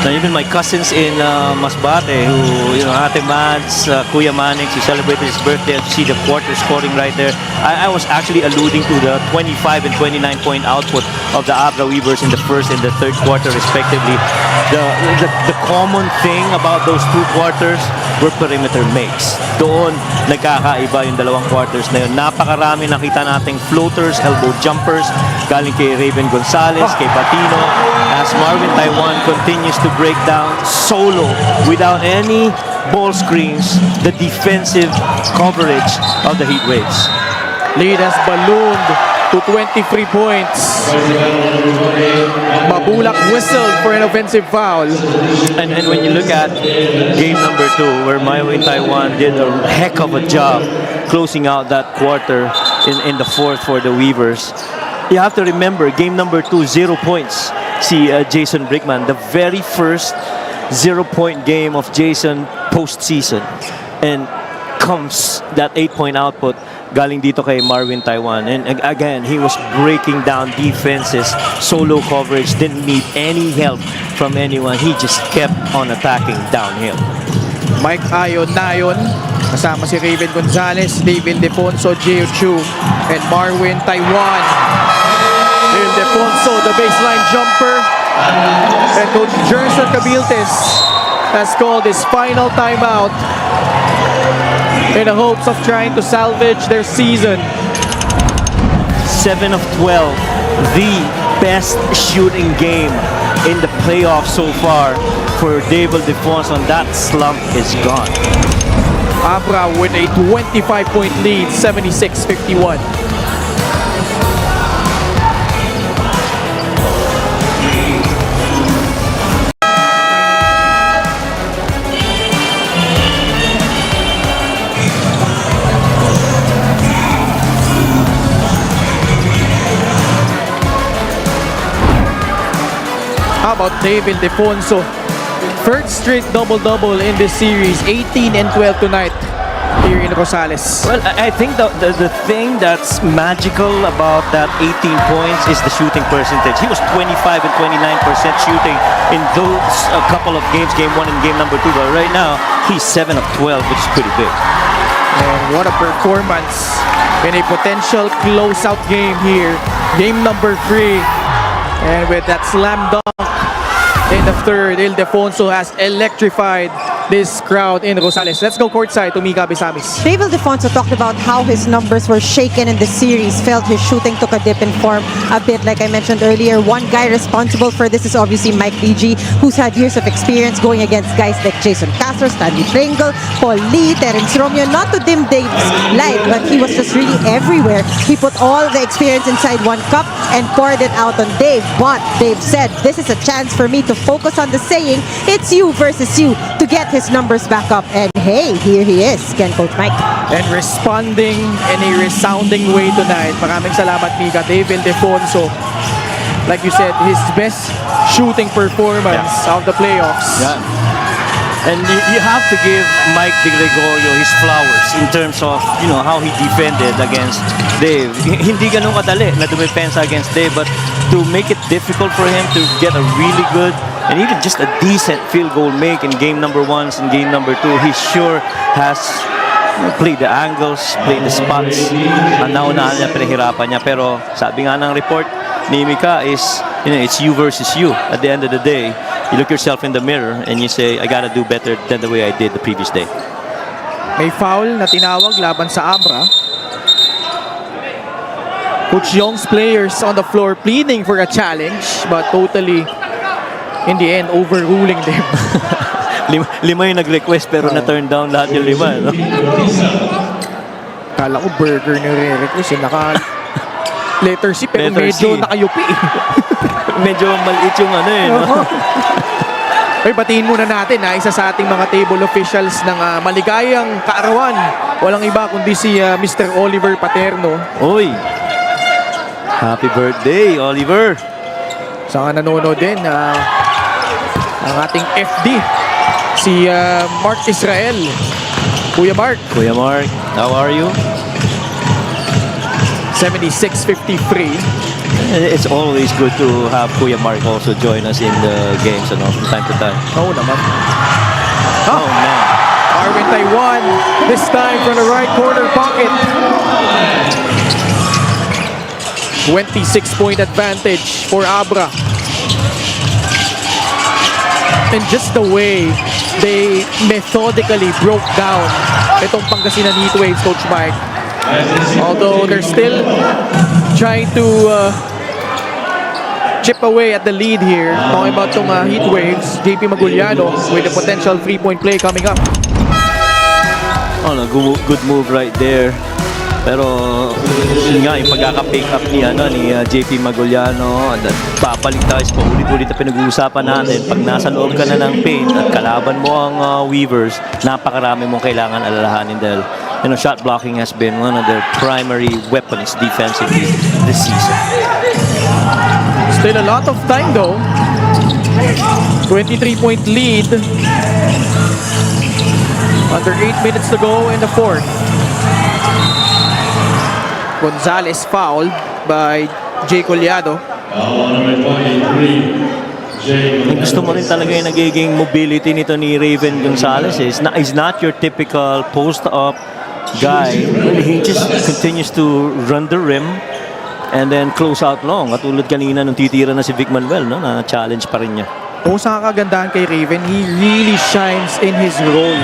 Now, even my cousins in Masbate, who, you know, Ate Mads, Kuya Manix, who celebrated his birthday, to see the quarter scoring right there. I was actually alluding to the 25 and 29 point output of the Abra Weavers in the first and the third quarter, respectively. The common thing about those two quarters were perimeter makes. Doon, nagkakaiba yung dalawang quarters na yun. Napakarami nakita nating floaters, elbow jumpers, galing kay Raven Gonzalez, kay Patino, as Marvin Taiwan continues to break down solo without any ball screens, the defensive coverage of the Heat Waves. Lead has ballooned to 23 points. Mabulak whistled for an offensive foul. And when you look at game number 2, where Marvin Taiwan did a heck of a job closing out that quarter in the fourth for the Weavers, you have to remember, game number 2, 0 points. See Jason Brickman, the very first 0-point game of Jason postseason. And comes that 8-point output galing dito kay Marvin Taiwan. And again, he was breaking down defenses, solo coverage, didn't need any help from anyone. He just kept on attacking downhill. Mike Ayon Nayon, kasama si Raven Gonzalez, Ildefonso, Gio Chu, and Marvin Taiwan. Ildefonso, the baseline jumper. And Coach Jerson Cabiltes has called his final timeout in the hopes of trying to salvage their season. 7 of 12, the best shooting game in the playoffs so far for Ildefonso, and that slump is gone. Abra with a 25-point lead, 76-51. How about Ildefonso? Third straight double-double in this series, 18 and 12 tonight here in Rosales. Well, I think the thing that's magical about that 18 points is the shooting percentage. He was 25 and 29% shooting in those couple of games, game 1 and game number 2. But right now, he's 7 of 12, which is pretty big. And what a performance in a potential closeout game here. Game number 3. And with that slam dunk in the third, Ildefonso has electrified this crowd in Rosales. Let's go courtside to Mika Bisamis. Ildefonso talked about how his numbers were shaken in the series, felt his shooting took a dip in form a bit. Like I mentioned earlier, one guy responsible for this is obviously Mike DG, who's had years of experience going against guys like Jason Castro, Stanley Pringle, Paul Lee, Terence Romeo. Not to dim Dave's light, but he was just really everywhere. He put all the experience inside one cup and poured it out on Dave. But Dave said, this is a chance for me to focus on the saying, it's you versus you, to get his numbers back up. And hey, here he is, Ken Coach Mike. And responding in a resounding way tonight. Maraming salamat, Mika. Ildefonso, like you said, his best shooting performance of the playoffs. Yeah. And you have to give Mike De Gregorio his flowers in terms of, you know, how he defended against Dave. Hindi ganun kadali na dumepensa against Dave, but to make it difficult for him to get a really good and even just a decent field goal make in game number 1 and game number 2, he sure has played the angles, played the spots. Ang naunahan niya, pinahirapan niya. Pero sabi nga ng report ni Mika is, you know, it's you versus you. At the end of the day, you look yourself in the mirror and you say, I gotta do better than the way I did the previous day. May foul na tinawag laban sa Abra. Coach Young's players on the floor pleading for a challenge, but totally, in the end, overruling them. lima yung nag-request pero na-turn down lahat yung 5. No? Kala ko burger na re-request. Naka letter C pero Letter medyo C. nakayupi. Medyo maliit yung ano eh. No? Ay, batiin muna natin isa sa ating mga table officials ng maligayang kaarawan. Walang iba kundi si Mr. Oliver Paterno. Oy! Happy birthday, Oliver! Saka nanonood din ang ating FD, si Mark Israel. Kuya Mark. Kuya Mark, how are you? 76-53. It's always good to have Kuya Mark also join us in the games, from time to time. Oo naman. Oh man. Marvin Taiwan, this time from the right corner pocket. 26-point advantage for Abra. And just the way they methodically broke down itong Pangasinan Heatwaves, Coach Mike. Although they're still trying to chip away at the lead here. Talking about itong Heatwaves, JP Maguliano with a potential 3-point play coming up. Oh, no, good move right there. Pero yun nga, yung pagkaka-pick up ni JP Maguliano, papalik tayo sa paulit-ulit na pinag-uusapan natin. Pag nasa loob ka na ng paint at kalaban mo ang Weavers, napakarami mong kailangan alalahanin dahil shot blocking has been one of their primary weapons defensively this season. Still a lot of time though. 23-point lead. Under 8 minutes to go in the fourth. Gonzalez fouled by Jay Collado. Gusto mo rin talaga yung nagiging mobility nito ni Raven Gonzalez. He's not your typical post-up guy. He just continues to run the rim and then close out long. Katulad kanina nung titira na si Vic Manuel, na challenge pa rin niya. O sa kagandahan kay Raven, he really shines in his role.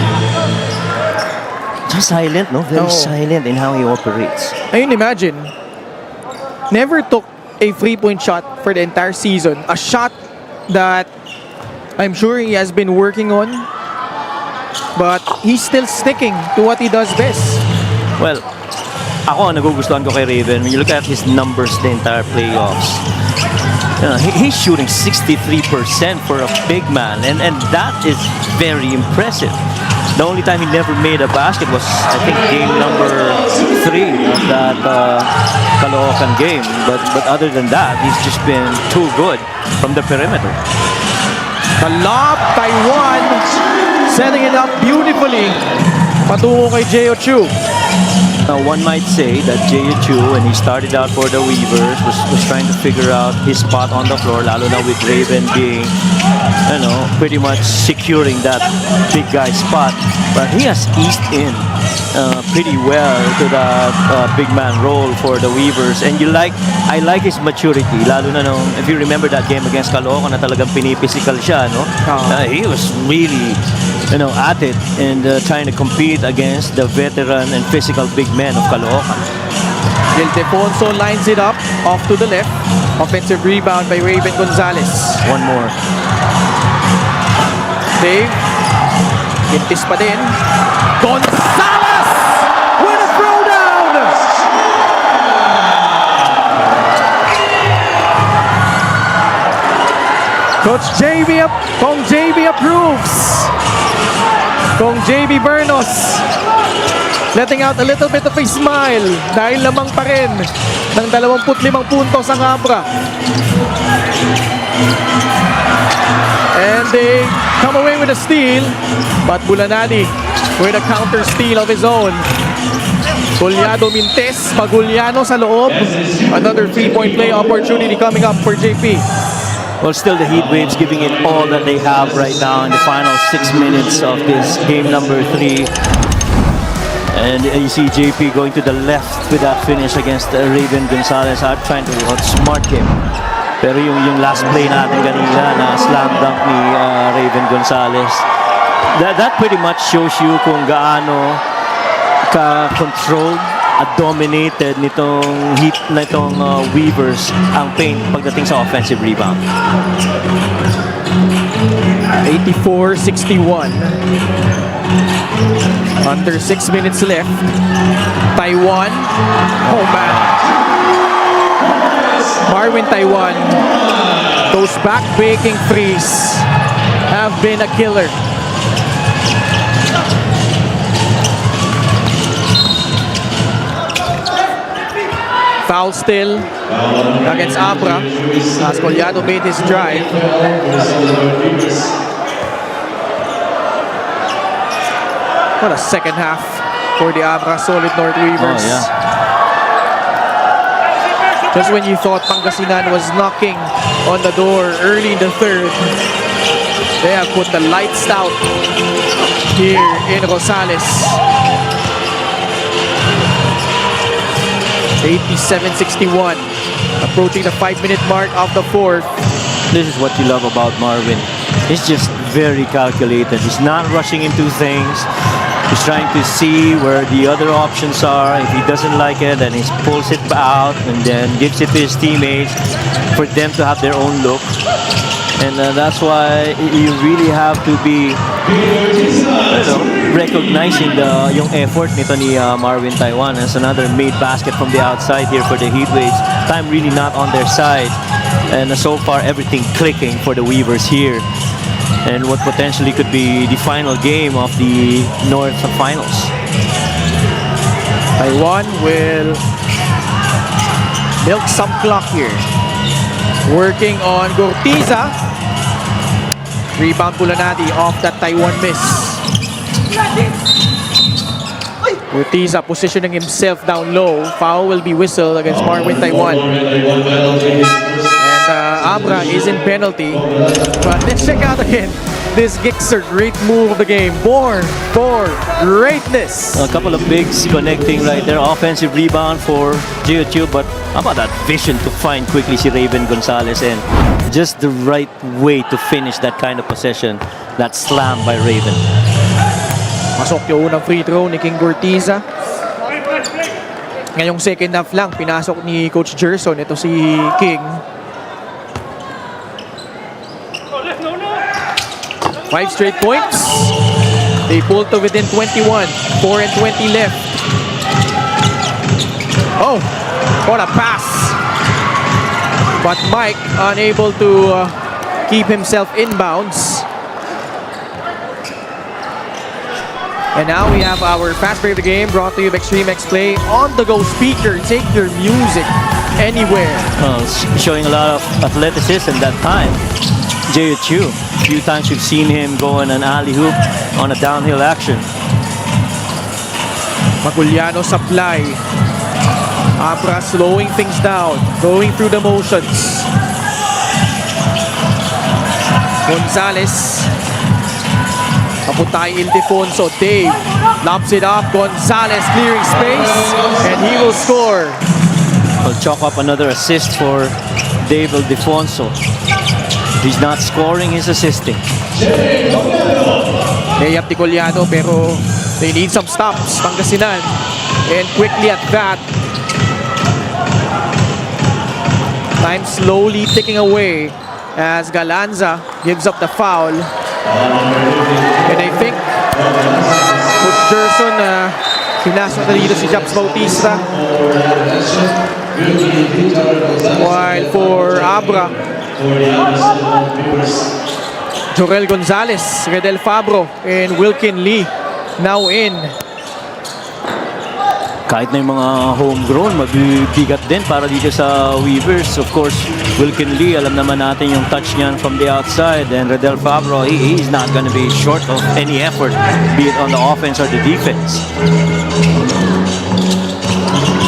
Just silent, very silent in how he operates. Ayun, imagine, never took a 3-point shot for the entire season. A shot that I'm sure he has been working on, but he's still sticking to what he does best. Well, ako nagugustuhan ko kay Raven. When you look at his numbers the entire playoffs, he's shooting 63% for a big man, and that is very impressive. The only time he never made a basket was, I think, game number 3 of that Caloocan game. But other than that, he's just been too good from the perimeter. The lob, Taiwan, setting it up beautifully. Patungo kay J.O. Chu. Now, one might say that J.O. Chu, when he started out for the Weavers, was trying to figure out his spot on the floor, lalo na with Raven being, pretty much securing that big guy spot. But he has eased in pretty well to that big man role for the Weavers. And I like his maturity, lalo na if you remember that game against Caloocan na talagang pinipisikal siya, he was really at it and trying to compete against the veteran and physical big men of Caloocan. Ildefonso lines it up off to the left. Offensive rebound by Raven Gonzalez. One more. Dave, gintis pa din. Gonzalez with a throwdown! Coach JB Kung JB approves. Kung JB Bernos letting out a little bit of a smile dahil lamang pa rin ng 25 puntos ang Abra. And they come away with a steal, but Bulanadi with a counter steal of his own. Collado Mintes, Maguliano sa loob. Another 3-point play opportunity coming up for JP. Well, still the Heatwaves giving it all that they have right now in the final 6 minutes of this game number 3. And you see JP going to the left with that finish against Raven Gonzalez. I'm trying to outsmart him. Pero yung last play natin kanina na slam dunk ni Raven Gonzalez, that pretty much shows you kung gaano ka-controlled at dominated nitong Weavers ang paint pagdating sa offensive rebound. 84-61. Under 6 minutes left. Taiwan. Oh man. Marvin Taiwan. Those back-breaking threes have been a killer. Foul still against Abra as Collado made his drive. What a second half for the Abra Solid North Weavers. Oh, yeah. Just when you thought Pangasinan was knocking on the door early in the third, they have put the lights out here in Gonzalez. 87-61. Approaching the 5-minute mark of the fourth. This is what you love about Marvin. He's just very calculated. He's not rushing into things. He's trying to see where the other options are. If he doesn't like it, then he pulls it out and then gives it to his teammates for them to have their own look. And that's why you really have to be recognizing yung effort nito ni Marvin Taiwan. As another made basket from the outside here for the Heatwaves. Time really not on their side. And so far, everything clicking for the Weavers here. And what potentially could be the final game of the North Finals. Taiwan will milk some clock here. Working on Gortiza. Rebound Bulanadi off that Taiwan miss. Gortiza positioning himself down low. Foul will be whistled against Marvin Taiwan. And Abra is in penalty. But let's check out again this Gixer, great move of the game. Born for greatness. A couple of bigs connecting right there. Offensive rebound for GOTU, but how about that vision to find quickly si Raven Gonzalez and just the right way to finish that kind of possession. That slam by Raven. Masok yung unang free throw ni King Gortiza. Ngayong second half lang, pinasok ni Coach Gerson. Ito si King. 5 straight points. They pulled to within 21. 4 and 20 left. Oh, what a pass. But Mike unable to keep himself inbounds. And now we have our fast break of the game brought to you by Extreme X Play on-the-go speaker. Take your music anywhere. Showing a lot of athleticism that time. JHU. A few times we've seen him go in an alley-hoop on a downhill action. Maguliano supply. Abra slowing things down, going through the motions. Gonzalez. Kaputay Ildefonso. Dave lobs it up. Gonzalez clearing space, and he will score. We'll chalk up another assist for Dave Ildefonso. He's not scoring, he's assisting. Layup ni Coliano, pero they need some stops. Pangasinan. And quickly at that. Time slowly ticking away as Galanza gives up the foul. And I think Coach Gerson pinasok na dito si Japs Bautista. While for Abra, Jorel Gonzalez, Redel Fabro, and Wilkin Lee now in. Kahit na yung mga homegrown, mabibigat din para dito sa Weavers. Of course, Wilkin Lee, alam naman natin yung touch niyan from the outside. And Redel Fabro, he's not gonna be short of any effort, be it on the offense or the defense.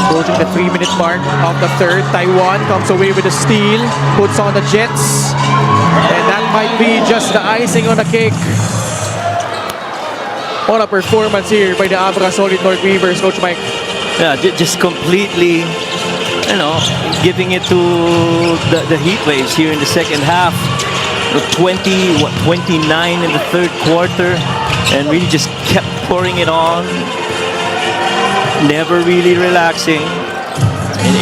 Approaching the 3-minute mark of the third. Taiwan comes away with a steal, puts on the Jets. And that might be just the icing on the cake. What a performance here by the Abra Solid North Weavers, Coach Mike. Yeah, just completely, giving it to the Heatwaves here in the second half. 29 in the third quarter, and really just kept pouring it on. Never really relaxing. And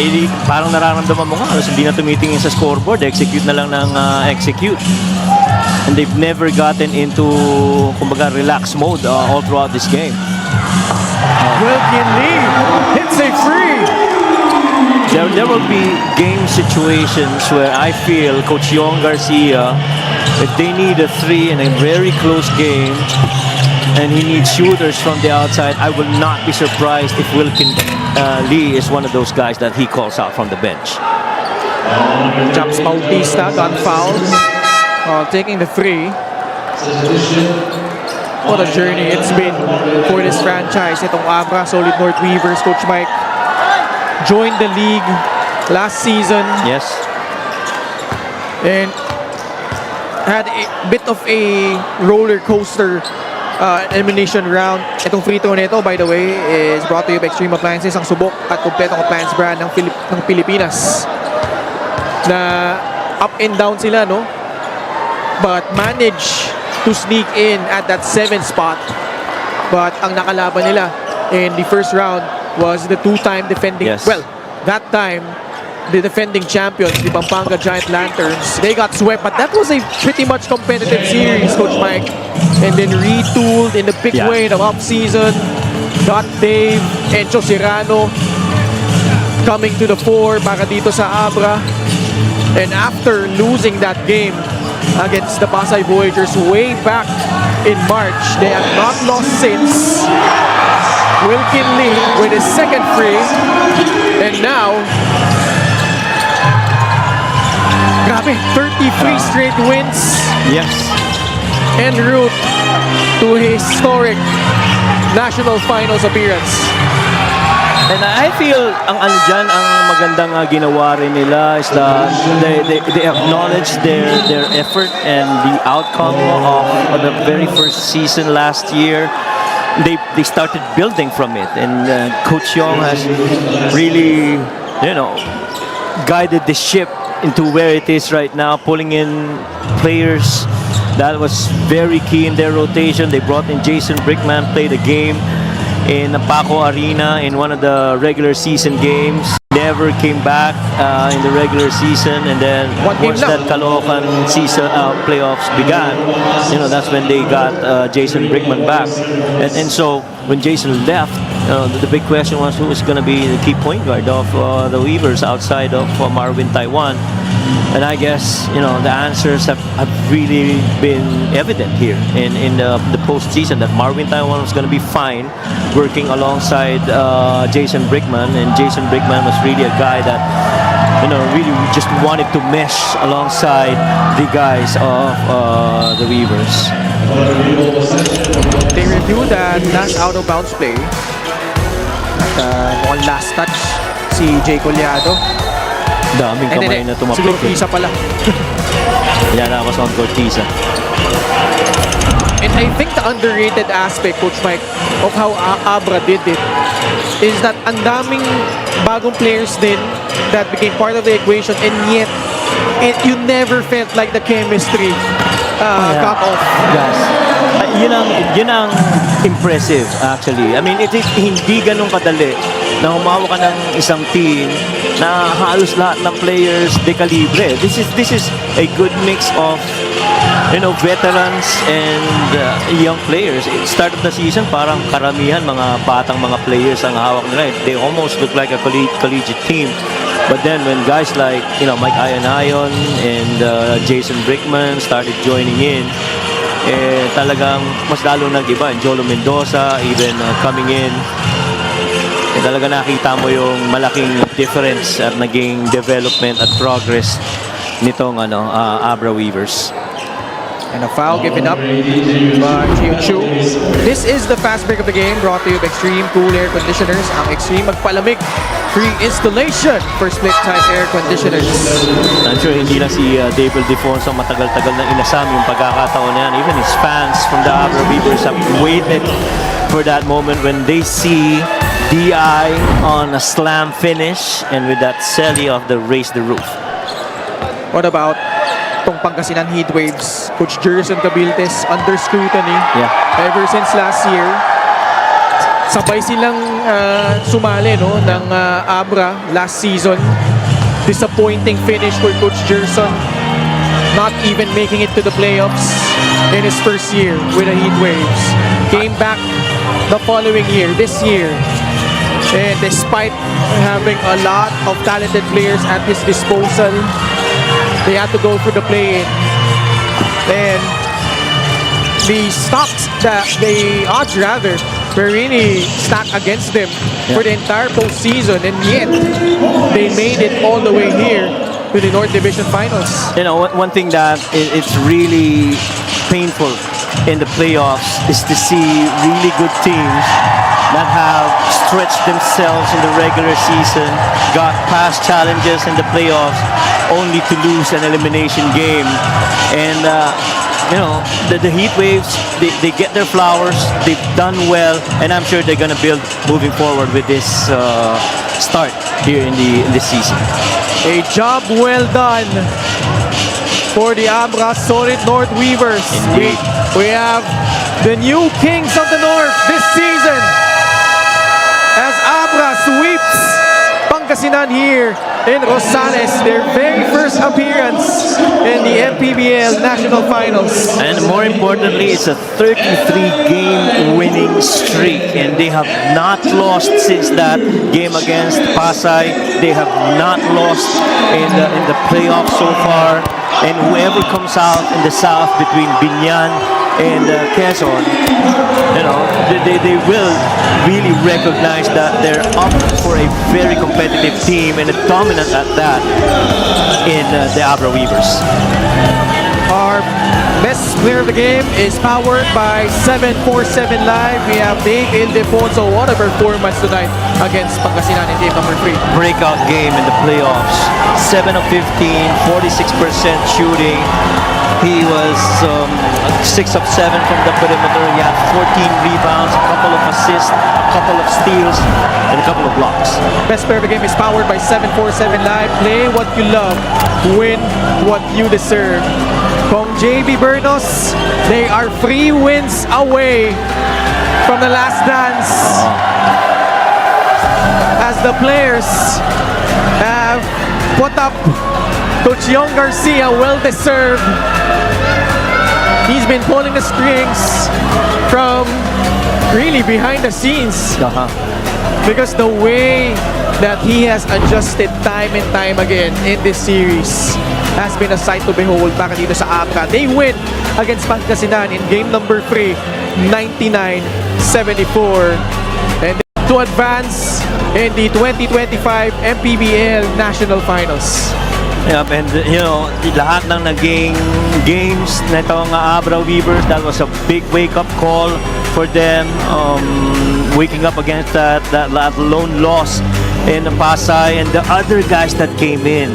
parang nararamdaman mo nga, halos hindi na tumitingin sa scoreboard, execute na lang ng execute. And they've never gotten into, kumbaga, relax mode all throughout this game. Wilkin Lee hits a free. There will be game situations where I feel Coach Yong Garcia, if they need a 3 in a very close game, and he needs shooters from the outside, I will not be surprised if Wilkin Lee is one of those guys that he calls out from the bench. Japs Bautista got fouled while taking the 3. What a journey it's been for this franchise. Itong Abra Solid North Weavers, Coach Mike, joined the league last season. Yes. And had a bit of a roller coaster elimination round. Itong free throw nito, by the way, is brought to you by Extreme Appliances, ang subok at kompletong appliance brand ng Pilipinas. Na up and down sila, no? But managed to sneak in at that 7th spot. But ang nakalaban nila in the first round was the two-time defending, Yes. well, that time, the defending champions, the Pampanga Giant Lanterns. They got swept, but that was a pretty much competitive series, Coach Mike. And then retooled in the big Yeah. way in the off-season. Got Dave, Encho Serrano coming to the fore para dito sa Abra. And after losing that game against the Pasay Voyagers way back in March, they have not lost since. Wilkin Lee with his second free. And now, grabe, 33 straight wins Yes. en route to a historic national finals appearance. And I feel ang ano dyan, ang magandang ginawa rin nila is that they acknowledge their effort and the outcome of the very first season last year. They started building from it, and Coach Yong has really, guided the ship into where it is right now, pulling in players that was very key in their rotation. They brought in Jason Brickman, played a game in Paco Arena in one of the regular season games. Never came back in the regular season, and then One game once lang. that Caloocan season playoffs began, that's when they got Jason Brickman back, and so when Jason left, the big question was who is going to be the key point guard of the Weavers outside of Marvin Taiwan. And I guess the answers have really been evident here in the postseason, that Marvin Taiwan was going to be fine working alongside Jason Brickman, and Jason Brickman was really a guy that really just wanted to mesh alongside the guys of the Weavers. They reviewed that last out of bounds play. At mukhang last touch si Jay Collado. Daming And kamay then, na tumapik. siguro isa pala. Yan na was on Cortiza. And I think the underrated aspect, Coach Mike, of how Abra did it is that ang daming bagong players din that became part of the equation, and yet you never felt like the chemistry got off. Yes. Yun ang impressive actually. I mean, hindi ganun kadali na humawa ka ng isang team na halos lahat ng players de calibre. This is a good mix of veterans and young players. Start of the season, parang karamihan mga batang mga players ang hawak nila. They almost look like a collegiate team. But then when guys like Mike Ayanayon and Jason Brickman started joining in, talagang mas lalo nag-iba. And Jolo Mendoza even coming in. Talaga nakita mo yung malaking difference at naging development at progress nitong Abra Weavers. And a foul given up by Chiu. This is the fast break of the game, brought to you by Extreme Cool Air Conditioners. Ang Extreme magpalamig. Free installation for split type air conditioners. I'm sure hindi lang si Dave Ildefonso matagal-tagal na inasam yung pagkakataon na yan. Even his fans from the Abra Weavers have waited for that moment when they see DI on a slam finish and with that celly of the raise the roof. What about tong Pangasinan Heatwaves? Coach Jerson Cabiltes under scrutiny ever since last year. Sabay silang sumali ng Abra last season. Disappointing finish for Coach Jerson. Not even making it to the playoffs in his first year with the Heatwaves. Came back the following year, this year. And despite having a lot of talented players at his disposal, they had to go for the play-in. And the odds rather, were really stacked against them for the entire postseason, and yet they made it all the way here to the North Division Finals. One thing that it's really painful in the playoffs is to see really good teams that have stretched themselves in the regular season, got past challenges in the playoffs, only to lose an elimination game. And the Heat Waves, they get their flowers, they've done well, and I'm sure they're going to build moving forward with this start here in this season. A job well done for the Abra Solid North Weavers. Indeed. We have the new Kings of the North this season as Abra sweeps Pangasinan here in Gonzalez, their very first appearance in the Mpbl National Finals. And more importantly, it's a 33-game winning streak, and they have not lost since that game against Pasay. They have not lost in the playoffs so far. And whoever comes out in the south between Binyan and Quezon, they will really recognize that they're up for a very competitive team, and a dominant at that in the Abra Weavers. Our best player of the game is powered by 747 Live. We have Dave Ildefonso. What a performance tonight against Pangasinan in game number 3. Breakout game in the playoffs. 7 of 15, 46% shooting. He was 6 of 7 from the perimeter. He had 14 rebounds, a couple of assists, a couple of steals, and a couple of blocks. Best player of the game is powered by 747 Live. Play what you love, win what you deserve. From JB Bernos, they are 3 wins away from the last dance. As the players have put up Coach Young Garcia, well-deserved. He's been pulling the strings from really behind the scenes. Because the way that he has adjusted time and time again in this series has been a sight to behold para dito sa Abra. They win against Pangasinan in game number 3, 99-74. And to advance in the 2025 Mpbl National Finals. Yep, and lahat ng naging games na itong Abra Weavers, that was a big wake-up call for them. Waking up against that lone loss in Pasay, and the other guys that came in,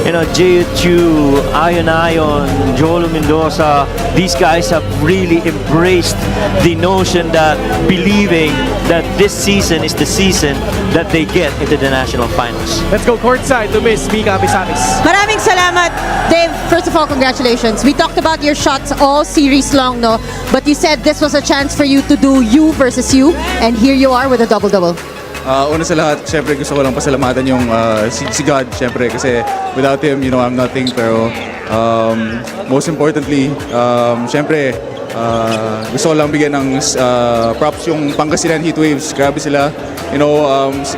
JHU, Ion, Joel Mendoza, these guys have really embraced the notion that believing that this season is the season that they get into the national finals. Let's go courtside to Miss Mika Bisamis. Maraming salamat, Dave. First of all, congratulations. We talked about your shots all series long, no? But you said this was a chance for you to do you versus you, and here you are with a double-double. Una sa lahat, syempre gusto ko lang pasalamatan yung si God, syempre, kasi without him, I'm nothing. Pero most importantly, syempre, gusto ko lang bigyan ng props yung Pangasinan Heat Waves. Grabe sila.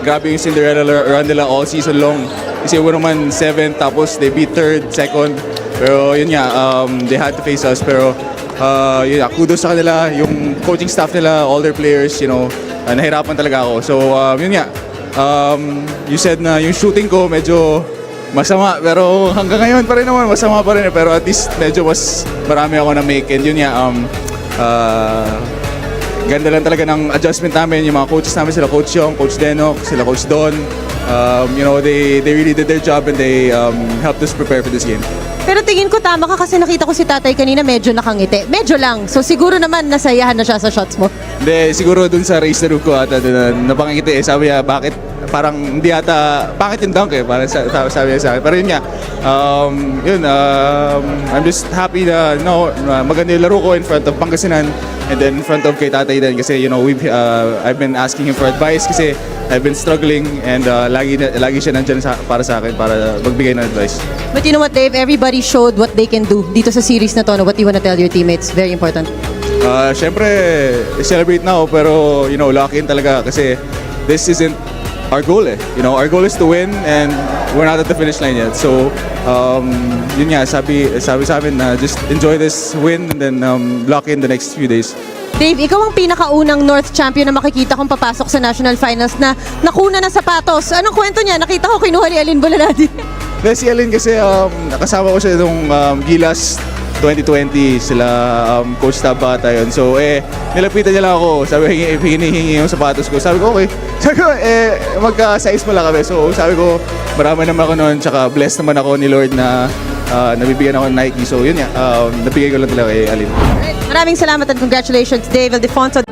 Grabe yung Cinderella run nila all season long. Kasi wala naman 7, tapos they beat 3rd, 2nd. Pero yun nga, they had to face us. Pero kudos sa kanila, yung coaching staff nila, all their players, nahirapan talaga ako. So, yun nga. You said na yung shooting ko medyo masama, pero hanggang ngayon pa rin naman, masama pa rin. Pero at least medyo mas marami ako na make. And yun nga, ganda lang talaga ng adjustment namin. Yung mga coaches namin, sila Coach Young, Coach Denok, sila Coach Don. They really did their job, and they helped us prepare for this game. Pero tingin ko tama ka kasi nakita ko si tatay kanina medyo nakangiti. Medyo lang. So siguro naman nasayahan na siya sa shots mo. Hindi, siguro dun sa race na room ko ata napangiti eh. Sabi niya, bakit parang hindi ata, bakit yung dunk eh? Parang sabi niya sa akin. Pero yun nga, I'm just happy na maganda yung laro ko in front of Pangasinan, and then in front of kay tatay din kasi I've been asking him for advice kasi I've been struggling, and lagi siya nandyan para sa akin para magbigay ng advice. But you know what, Dave? Everybody showed what they can do dito sa series na to. No? What do you want to tell your teammates? Very important. Siyempre, celebrate now, pero lock in talaga kasi this isn't our goal eh. Our goal is to win, and we're not at the finish line yet. So, yun nga, sabi sa amin na just enjoy this win and then lock in the next few days. Dave, ikaw ang pinakaunang North champion na makikita kong papasok sa National Finals na nakuna ng sapatos. Anong kwento niya? Nakita ko kinuha ni Alin Bulanadi. Si Alin kasi nakasama ko siya nung Gilas 2020, sila Coach Tabata yun. So, nilapitan niya lang ako. Sabi, hinihingi yung sapatos ko. Sabi ko, okay. Sabi ko, magka-size mo lang kami. So, sabi ko, marami naman ako noon. Tsaka, blessed naman ako ni Lord na nabibigyan ako ng Nike. So, yun nga, nabigay ko lang talaga kay Alin. Maraming salamat and congratulations, Dave Ildefonso.